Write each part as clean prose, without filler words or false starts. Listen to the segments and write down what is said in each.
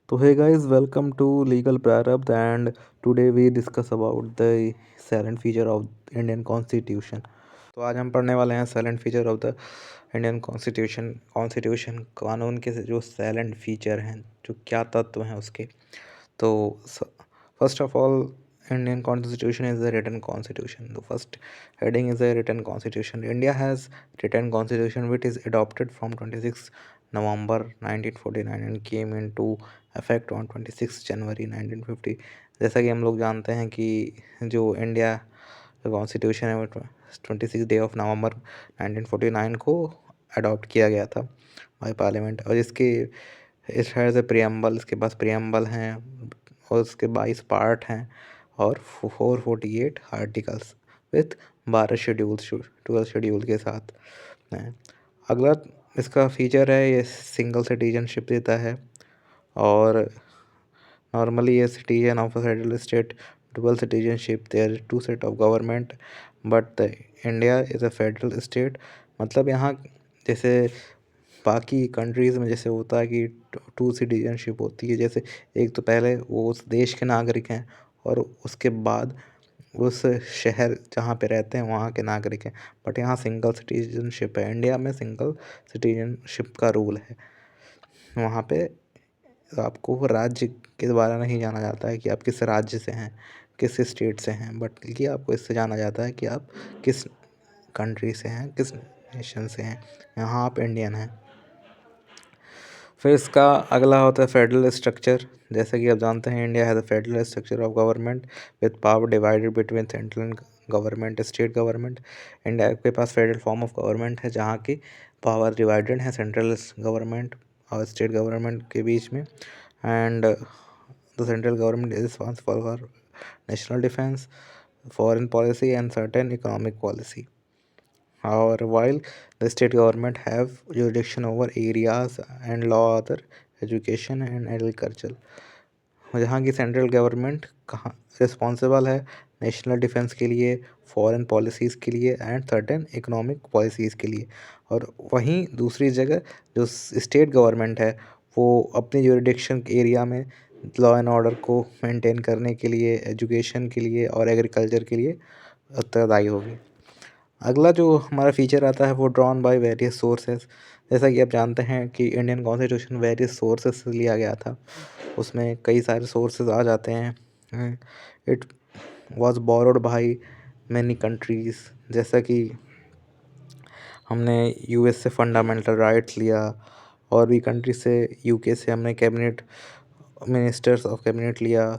So hey guys, welcome to Legal Prarabdh and today we discuss about the silent feature of Indian Constitution. तो आज हम पढ़ने वाले हैं silent feature of the Indian constitution कानून के जो साइलेंट फीचर हैं, जो क्या तत्व हैं उसके। तो first of all, Indian Constitution is a written constitution. The first heading is a written constitution. India has written constitution which is adopted from 26 November 1949 and came into effect on 26 January 1950. जैसा कि हम लोग जानते हैं कि जो India का constitution है वो 26 को अडॉप्ट किया गया था बाय पार्लियामेंट। और इसके इस हैज़ ए प्रियम्बल, इसके पास प्रियम्बल हैं और उसके 22 पार्ट हैं और 448 आर्टिकल्स विथ 12 शेड्यूल्स 12 शेड्यूल के साथ हैं। अगला इसका फीचर है, ये सिंगल सिटीजनशिप देता है और नॉर्मली ये citizen of a federal state dual citizenship, there are two set of government but the India is a federal state। मतलब यहाँ जैसे बाकी कंट्रीज़ में जैसे होता है कि टू सिटीजनशिप होती है, जैसे एक तो पहले वो उस देश के नागरिक हैं और उसके बाद उस शहर जहाँ पे रहते हैं वहाँ के नागरिक हैं। बट यहाँ सिंगल सिटीजनशिप है, इंडिया में सिंगल सिटीजनशिप का रूल है। वहाँ पे आपको राज्य के द्वारा नहीं जाना जाता है कि आप किस राज्य से हैं, किस स्टेट से हैं, बल्कि आपको इससे जाना जाता है कि आप किस कंट्री से हैं, किस नेशन से हैं। यहाँ आप इंडियन हैं। फिर इसका अगला होता है फेडरल स्ट्रक्चर। जैसे कि आप जानते हैं India has a federal structure of government with power divided between central government state government. India के पास फेडरल फॉर्म ऑफ गवर्नमेंट है जहाँ की पावर डिवाइडेड है सेंट्रल गवर्नमेंट और स्टेट गवर्नमेंट के बीच में। And the central government is responsible for national defense, foreign policy and certain economic policy. Or while the state government have jurisdiction over areas and law other education and agriculture। जहाँ की central government कहाँ responsible है national defence के लिए, foreign policies के लिए and certain economic policies के लिए। और वहीं दूसरी जगह जो स्टेट गवर्नमेंट है वो अपनी जुरिडिक्शन एरिया में लॉ एंड ऑर्डर को मेंटेन करने के लिए, एजुकेशन के लिए और एग्रीकल्चर के लिए उत्तरदायी होगी। अगला जो हमारा फीचर आता है वो ड्रॉन बाय वेरियस सोर्सेस। जैसा कि आप जानते हैं कि इंडियन कॉन्स्टिट्यूशन वेरियस सोर्सेस से लिया गया था, उसमें कई सारे सोर्सेज आ जाते हैं। It was borrowed by many countries. जैसा कि हमने यूएस से फंडामेंटल राइट्स लिया और भी कंट्री से, यूके से हमने कैबिनेट मिनिस्टर्स ऑफ कैबिनेट लिया,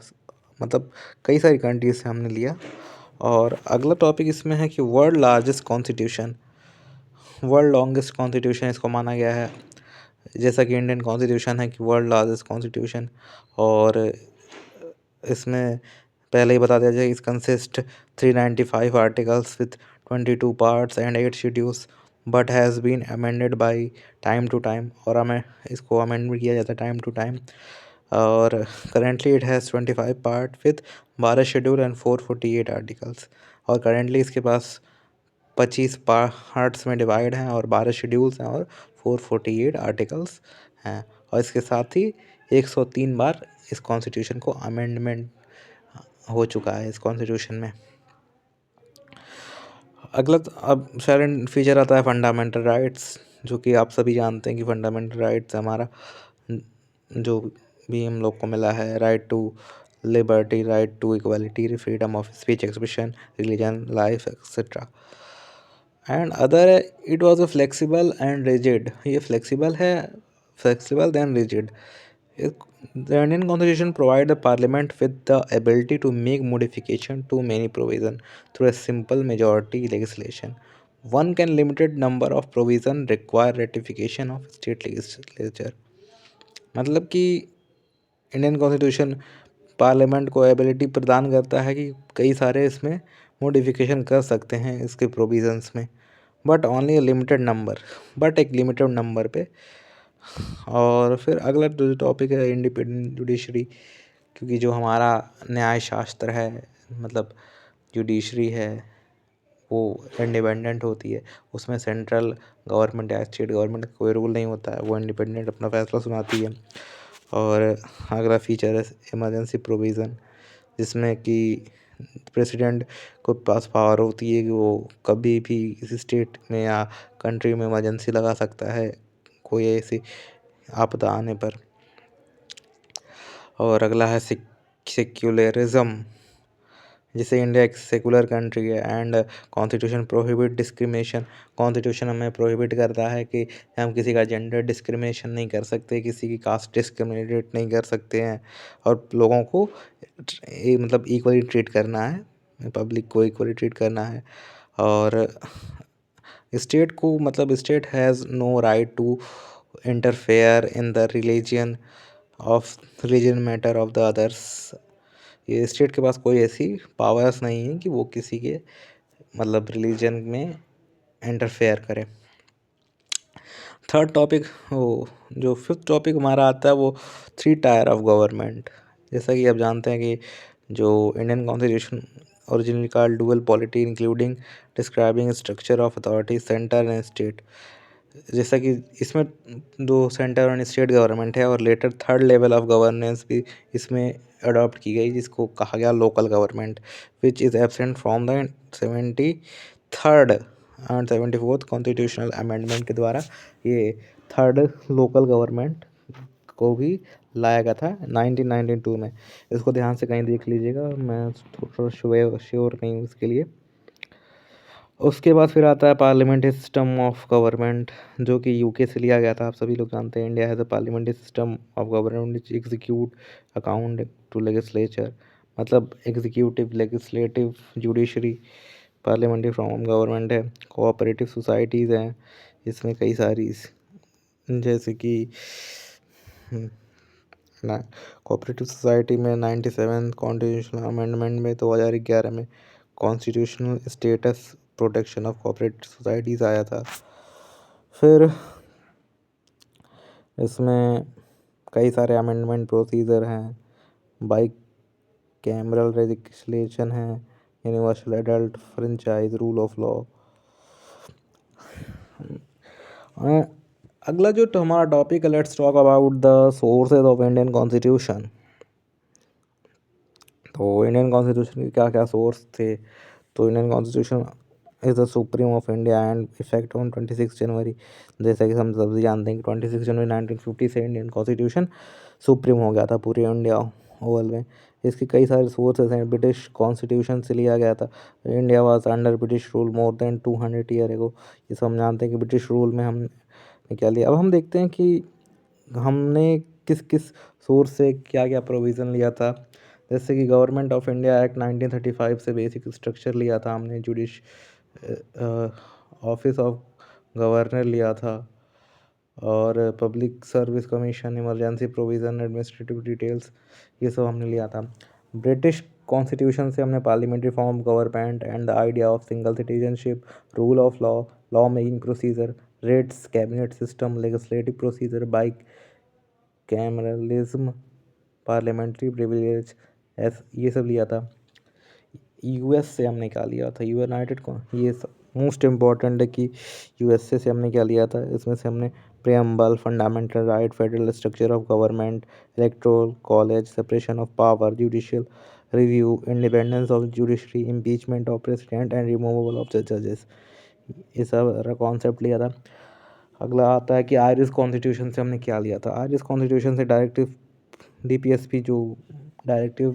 मतलब कई सारी कंट्रीज से हमने लिया। और अगला टॉपिक इसमें है कि world largest constitution, world longest constitution इसको माना गया है। जैसा कि इंडियन कॉन्स्टिट्यूशन है कि वर्ल्ड लार्जेस्ट कॉन्स्टिट्यूशन, और इसमें पहले ही बता दिया जाए इस consist 395 articles with 22 parts and 8 schedules but has been amended by time to time. और हमें इसको अमेंडमेंट किया जाता है टाइम टू टाइम। और currently it has 25 part with 12 schedule and 448 articles. और करेंटली इसके पास 25 पार्ट्स में डिवाइड हैं और 12 शेड्यूल्स हैं और 448 आर्टिकल्स हैं। और इसके साथ ही 103 बार इस कॉन्स्टिट्यूशन को अमेंडमेंट हो चुका है इस कॉन्स्टिट्यूशन में। अगला अब साइलेंट फीचर आता है फंडामेंटल राइट्स, जो कि आप सभी जानते हैं कि फंडामेंटल राइट्स हमारा जो भी हम लोग को मिला है, right to liberty, right to equality, freedom of speech, expression, religion, life etcetera and other. It was a flexible and rigid. ये फ्लेक्सिबल है, flexible than rigid. The Indian Constitution provides the Parliament with the ability to make modification to many provisions through a simple majority legislation. One can limited number of provisions require ratification of state legislature। मतलब कि Indian constitution parliament को ability प्रदान करता है कि कई सारे इसमें मॉडिफिकेशन कर सकते हैं इसके प्रोविजंस में, but only limited number, but एक लिमिटेड नंबर पे। और फिर अगला जो टॉपिक है इंडिपेंडेंट जुडिशरी, क्योंकि जो हमारा न्याय शास्त्र है, मतलब जुडिशरी है, वो इंडिपेंडेंट होती है। उसमें सेंट्रल गवर्नमेंट या स्टेट गवर्नमेंट का कोई रूल नहीं होता है, वो इंडिपेंडेंट अपना फैसला सुनाती है। और अगला फीचर है इमरजेंसी प्रोविज़न, जिसमें कि प्रेसिडेंट को पास पावर होती है कि वो कभी भी किसी स्टेट में या कंट्री में इमरजेंसी लगा सकता है कोई ऐसी आपदा आने पर। और अगला है सेक्युलरिज्म, जैसे इंडिया एक सेकुलर कंट्री है and constitution prohibit discrimination. Constitution हमें प्रोहिबिट करता है कि हम किसी का जेंडर डिस्क्रिमिनेशन नहीं कर सकते, किसी की कास्ट डिस्क्रिमिनेट नहीं कर सकते हैं, और लोगों को मतलब इक्वली ट्रीट करना है, पब्लिक को इक्वली ट्रीट करना है। और स्टेट को मतलब state has no right to interfere in the religion matter of the others. ये स्टेट के पास कोई ऐसी पावर्स नहीं है कि वो किसी के मतलब रिलीजन में इंटरफेयर करे। थर्ड टॉपिक वो जो फिफ्थ टॉपिक हमारा आता है वो थ्री टायर ऑफ गवर्नमेंट। जैसा कि आप जानते हैं कि जो Indian constitution originally called dual polity including describing structure of authority centre and state, जैसा कि इसमें दो सेंटर और स्टेट गवर्नमेंट है और later third level of governance भी इसमें अडॉप्ट की गई, जिसको कहा गया local government, which is absent from the 73rd and 74th constitutional amendment के द्वारा ये थर्ड लोकल गवर्नमेंट को भी लाया गया था 1992 में। इसको ध्यान से कहीं देख लीजिएगा, मैं थोड़ा श्योर नहीं हूँ इसके लिए। उसके बाद फिर आता है पार्लियामेंट्री सिस्टम ऑफ गवर्नमेंट, जो कि यूके से लिया गया था। आप सभी लोग जानते हैं India has a parliamentary system of government which execute account to legislature, मतलब executive, legislative, judiciary, parliamentary form government है। कोऑपरेटिव सोसाइटीज़ हैं इसमें कई सारी, जैसे कि ना कोऑपरेटिव सोसाइटी में 97 कॉन्स्टिट्यूशनल अमेंडमेंट में 2011 में constitutional status protection of cooperative societies आया था। फिर इसमें कई सारे अमेंडमेंट प्रोसीजर हैं, बाई कैमरल लेजिस्लेशन है, universal adult franchise, rule of law. अगला जो हमारा टॉपिक है, let's talk about the sources of Indian constitution. तो इंडियन कॉन्स्टिट्यूशन के क्या क्या सोर्स थे? तो Indian constitution is the supreme of India and effect on 26 जनवरी। जैसा कि हम सभी जानते हैं कि 26 जनवरी 1950 से इंडियन कॉन्स्टिट्यूशन सुप्रीम हो गया था पूरे इंडिया ओवल में। इसके कई सारे सोर्सेज हैं। ब्रिटिश कॉन्स्टिट्यूशन से लिया गया था। India was under British rule more than 200 year ago. ये सब हम जानते हैं कि ब्रिटिश रूल में हमने क्या लिया। अब हम देखते हैं कि हमने किस किस सोर्स से क्या क्या प्रोविज़न लिया था। जैसे कि गवर्नमेंट ऑफ इंडिया एक्ट 1935 से बेसिक स्ट्रक्चर लिया था हमने, ऑफिस ऑफ गवर्नर लिया था, और public service commission, emergency provision, administrative details, ये सब हमने लिया था। ब्रिटिश कॉन्स्टिट्यूशन से हमने parliamentary form government and the idea of single citizenship, rule of law, law making procedure, rates, cabinet system, legislative procedure, by cameralism, parliamentary privilege, ये सब लिया था। यूएस से हमने क्या लिया था? यूनाइटेड को, ये मोस्ट इम्पॉर्टेंट है कि यूएसए से हमने क्या लिया था। इसमें से हमने preamble, fundamental right, federal structure of government, electoral college, separation of power, judicial review, independence of judiciary, impeachment of president and removal of जजेस, ये सब कॉन्सेप्ट लिया था। अगला आता है कि आयरिश कॉन्स्टिट्यूशन से हमने क्या लिया था। आयरिश कॉन्स्टिट्यूशन से डायरेक्टिव डीपीएसपी, जो directive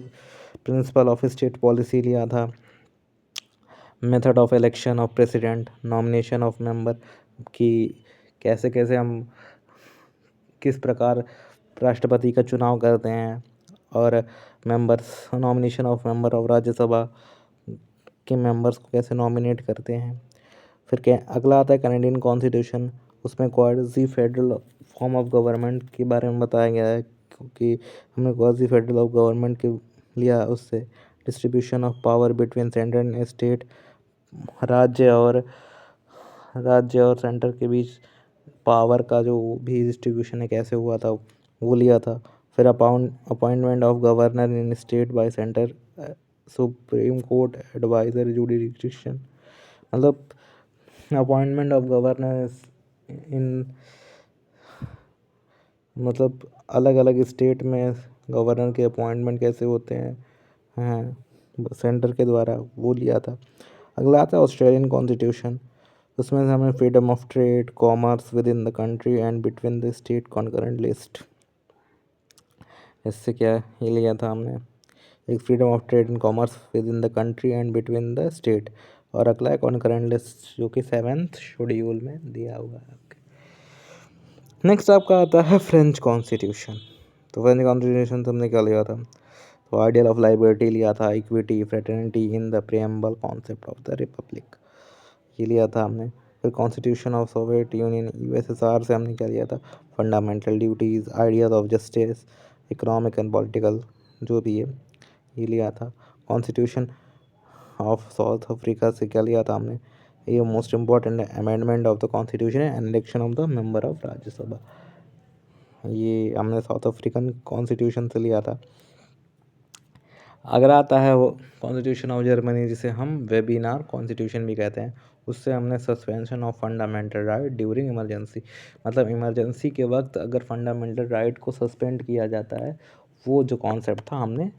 principle of state policy लिया था। Method of election of president, nomination of member, कि कैसे कैसे हम किस प्रकार राष्ट्रपति का चुनाव करते हैं, और members, nomination of member of Rajya Sabha के मेंबर्स को कैसे नॉमिनेट करते हैं। फिर क्या अगला आता है कैनेडियन कॉन्स्टिट्यूशन। उसमें quasi federal form of government के बारे में बताया गया है, क्योंकि हमने क्वासी फेडरल ऑफ गवर्नमेंट के लिया, उससे distribution of power between centre and state, राज्य और सेंटर के बीच पावर का जो भी डिस्ट्रीब्यूशन है कैसे हुआ था, वो लिया था। फिर appointment of governor in state by centre, supreme court advisory jurisdiction, मतलब अपॉइंटमेंट ऑफ गवर्नर इन मतलब अलग अलग स्टेट में गवर्नर के अपॉइंटमेंट कैसे होते हैं सेंटर के द्वारा, वो लिया था। अगला आता है ऑस्ट्रेलियन कॉन्स्टिट्यूशन। उसमें से हमें freedom of trade, commerce with in the country and between the state concurrent list, इससे क्या ये लिया था हमने, एक freedom of trade and commerce with in the country and between the state, और अगला है कॉन्करेंट लिस्ट जो कि 7th शेड्यूल में दिया हुआ है आपके। नेक्स्ट आपका आता है फ्रेंच कॉन्स्टिट्यूशन। तो फ्रेंच कॉन्स्टिट्यूशन तुमने क्या लिया था, तो आइडियल ऑफ लाइबर्टी लिया था, equity, fraternity in the preamble concept of the Republic, ये लिया था हमने। फिर constitution of Soviet union USSR से हमने क्या लिया था, fundamental duties, ideas of justice, economic and political, जो भी है ये लिया था। कॉन्स्टिट्यूशन ऑफ साउथ अफ्रीका से क्या लिया था हमने, ये most important amendment of the constitution and election of the member of Rajya Sabha, ये हमने साउथ अफ्रीकन कॉन्स्टिट्यूशन से लिया था। अगर आता है वो कॉन्स्टिट्यूशन ऑफ जर्मनी, जिसे हम वेबिनार कॉन्स्टिट्यूशन भी कहते हैं, उससे हमने suspension of fundamental right during emergency, मतलब इमरजेंसी के वक्त अगर फंडामेंटल राइट को सस्पेंड किया जाता है, वो जो कॉन्सेप्ट था हमने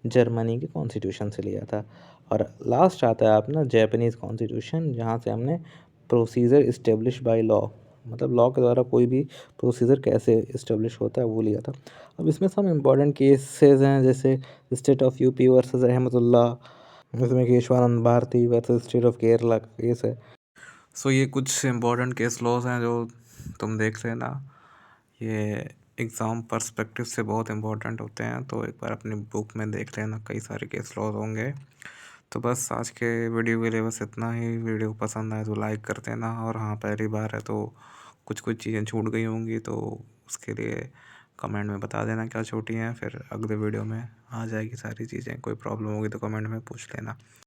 जर्मनी के कॉन्स्टिट्यूशन से लिया था। और लास्ट आता है अपना जैपनीज़ कॉन्स्टिट्यूशन, जहाँ से हमने प्रोसीजर इस्टेब्लिश बाय लॉ, मतलब लॉ के द्वारा कोई भी प्रोसीजर कैसे इस्टेब्लिश होता है, वो लिया था। अब इसमें सब इम्पॉर्टेंट केसेस हैं, जैसे state of UP versus Rahmatullah, इसमें Kesavananda Bharati versus state of Kerala का केस है। सो ये कुछ इम्पोर्टेंट केस लॉज हैं जो तुम देख लेना, ये एग्ज़ाम पर्सपेक्टिव से बहुत इम्पोर्टेंट होते हैं, तो एक बार अपनी बुक में देख लेना, कई सारे केस लॉज होंगे। तो बस आज के वीडियो के लिए बस इतना ही। वीडियो पसंद आए तो लाइक कर देना, और हाँ पहली बार है तो कुछ कुछ चीज़ें छूट गई होंगी, तो उसके लिए कमेंट में बता देना क्या छूटी हैं, फिर अगले वीडियो में आ जाएगी सारी चीज़ें। कोई प्रॉब्लम होगी तो कमेंट में पूछ लेना।